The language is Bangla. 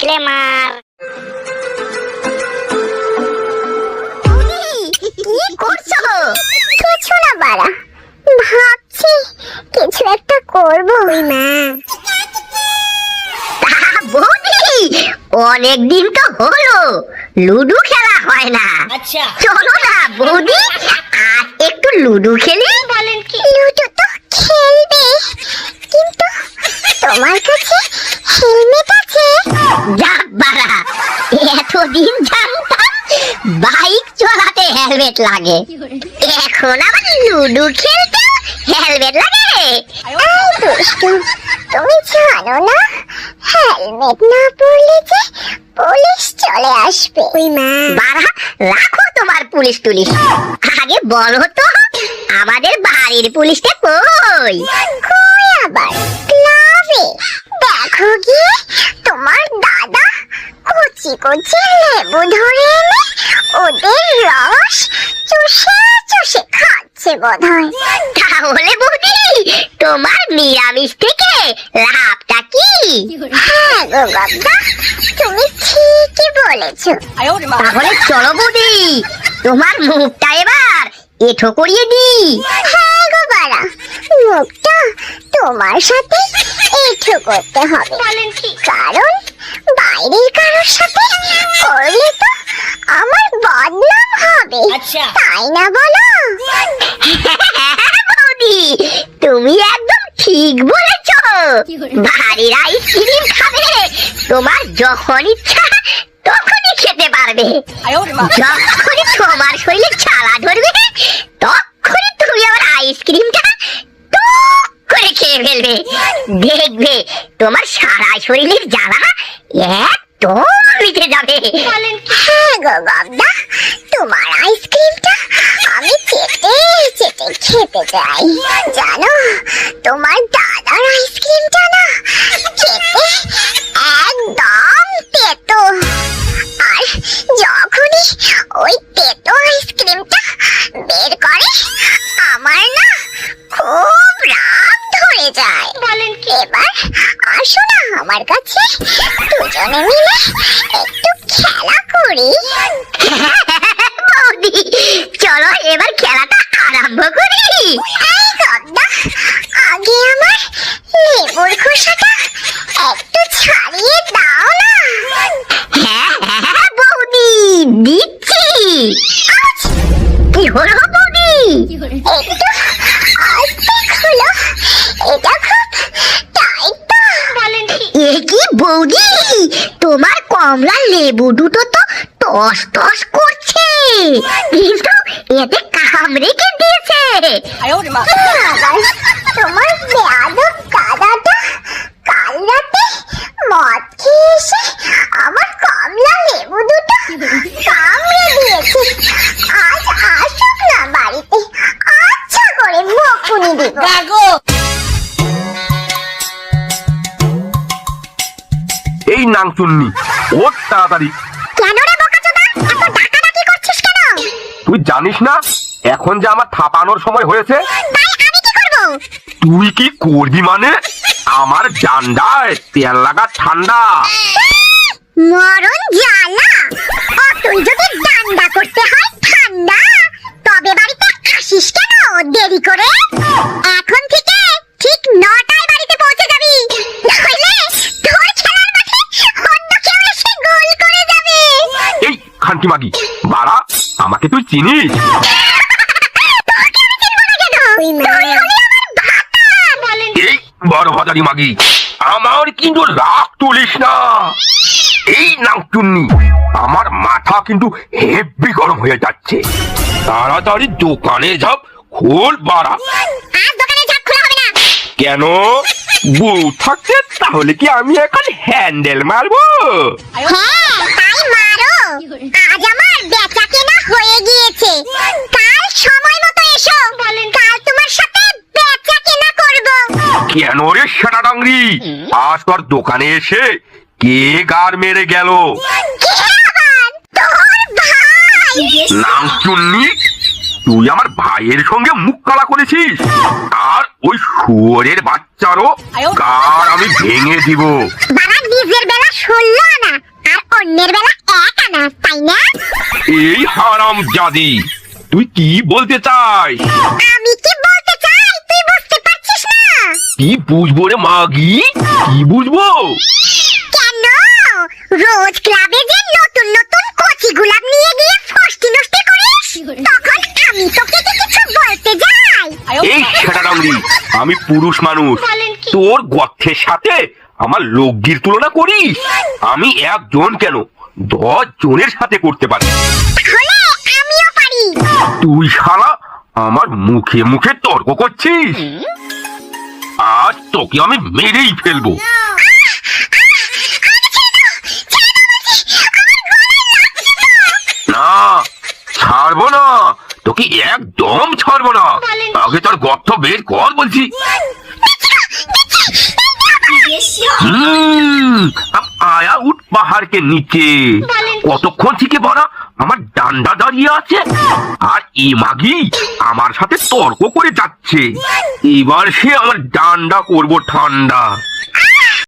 ডিসক্লেমার। কি করছো? কিছু না বাড়া, ভাবছি কিছু একটা করবো। মা বৌদি, অনেকদিন তো হলো লুডো খেলা হয় না। আচ্ছা চলো না বৌদি, আর একটু লুডো খেলি। বলেন কি? লুডো তো খেলবে, কিন্তু তোমার কাছে হেলমেট আছে? যাক বাড়া, এতদিন জানতাম বাইক চালাতে হেলমেট লাগে, এখন আবার লুডো খেলতে হেলমেট লাগে? এই দুষ্টু, তুমি জানো না হেলমেট না পরলে যে পুলিশ চলে আসবে। ওই মা বাড়া, রাখো তোমার পুলিশ টুলিশ, আগে বলো তো আমাদের বাড়ির পুলিশটা কই? কই আবার ক্লাবে। দেখো গিয়ে তোমার দাদা কচি কচি লেবু ধরে এনে ওদের রস চুষে চুষে খাচ্ছে বোধহয়। তাহলে বৌদি, তোমার নিরামিষ থেকে লাভটা কি? হ্যাঁ গো বাবা, তুমি ঠিকই বলেছো। তাহলে চলো বৌদি, তোমার মুখটা এবার এঠো করিয়ে দি। হ্যাঁ গো বাড়া, মুখটা তোমার সাথে এঠো করতে হবে। বলেন কি? কারণ বাইরের কারোর সাথে করলে তো আমার বদনাম হবে, আচ্ছা। তাই না বলো? বৌদি, তুমি একদম ঠিক বলেছো। বাড়ির আইসক্রিম খাবে, তোমার যখন ইচ্ছা তখনই খেতে পারবে। যখনই তোমার শরীরে জ্বালা ধরবে তখনই তুমি আমার আইসক্রিমটা টুক করে খেয়ে ফেলবে। দেখবে তোমার সারা শরীরের জ্বালা একদম মিটে যাবে। হ্যাঁ গো গবদা, তোমার আইসক্রিমটা আমি চেটে চেটে খেতে চাই। জানো, তোমার দাদার আইসক্রিমটা না খেতে একদম তেতো, আর যখনই ওই তেতো আইসক্রিমটা বের করে আমার না খুব রাগ ধরে যায়। বলেন কি? এবার আসো না আমার কাছে, দুজনে মিলে একটু খেলা করি। বৌদি, চলো এবার খেলাটা আরম্ভ করি। এই গবদা, আগে আমার লেবুর খোসাটা একটু ছাড়িয়ে দাও না। হ্যাঁ হ্যাঁ বৌদি, দিচ্ছি। কি হলো বৌদি? একটু আস্তে খোলো, এটা খুব টাইট তো। বলেন কি? এ কি বৌদি, তোমার কমলা লেবু দুটো তো টস টস করছে, কিন্তু এতে কামড়ে কে দিয়েছে? আবার তোমার বেয়াদব দাদাটা কাল রাতে মদ খেয়ে এসে আমার কমলা লেবু দুটো কামড়ে দিয়েছে। আজ আসুক না বাড়িতে, আচ্ছা করে বকুনি দিব। এই নাংচুন্নি, ওর তাড়াতাড়ি। কেন রে বোকাচোদা, এত ডাকাডাকি করছিস কেন? তুই জানিস না এখন যে আমার থাপানোর সময় হয়েছে? তাই আমি কি করব? তুই কি করবি মানে? আমার ডান্ডায় তেল লাগা ঠান্ডা। মরণ জ্বালা, ও তুই যদি ডান্ডা করতে হয় ঠান্ডা, তবে বাড়িতে আসিস কেন দেরি করে? এখন থেকে ঠিক 9টায় বাড়িতে পৌঁছে যাবি, নইলে তোর খেলার মাঠে অন্য কেউ এসে গোল করে যাবে। এই খানকি মাগি বাড়া, আমাকে তুই চিনিস? এই বড় ভাজারি মাগি, আমার কিন্তু রাগ তুলিস না। এই নাংচুন্নি, আমার মাথা কিন্তু হেব্বি গরম হয়ে যাচ্ছে। তাড়াতাড়ি দোকানে যাব, খোল বাড়া। আর দোকানে ঝাপ খোলা হবে না। কেন? বউ থাকতে তাহলে কি আমি এখন হ্যান্ডেল মারবো? হ্যাঁ, তাই মারো। আজ আমার বেচা কেনা হয়ে গিয়েছে, কাল সময় মতো এসো, কাল তোমার সাথে বেচা কেনা করব। কেন রে সেটা ডাংরি, আজ তোর দোকানে এসে কে গার মেরে গেল? কে আবার? তোর ভাই। নাংচুন্নি, তুই আমার ভাইয়ের সঙ্গে মুখ কালা করেছিস, আর ওই শুয়োরের বাচ্চারও গার আমি ভেঙে দিব। বাবা নিজের বেলা শুনলো না, অন্যের বেলা এক আনা, তাই না? এই হারাম জাদি, তুই কি বলতে চাই? আমি কি বলতে চাই তুই বুঝতে পারছিস না? কি বুঝবো রে মাগি, কি বুঝবো? কেন রোজ ক্লাবে যে নতুন নতুন কচি গোলাপ নিয়ে গিয়ে ফষ্টি নষ্টি করিস, তখন আমি তোকে কি কিছু বলতে যাই? এই সেটাডাঙ্গি, আমি পুরুষ মানুষ, তোর গর্থের সাথে আমার লগ্গির তুলনা করিস? আমি একজন কেন 10 জনের সাথে করতে পারি। তাহলে আমিও পারি। তুই শালা আমার মুখে মুখে তর্ক করছিস, আজ তোকে আমি মেরেই ফেলবো। না, ছাড়বো না, তোকে একদম ছাড়বো না। আগে তোর গর্ত বের কর বলছি। আয়া উঠ পাহাড়কে নিচে। কতক্ষণ থেকে বড়া আমার ডান্ডা দাঁড়িয়ে আছে, আর এ মাগি আমার সাথে তর্ক করে যাচ্ছে। এবার সে আমার ডান্ডা করবো ঠান্ডা।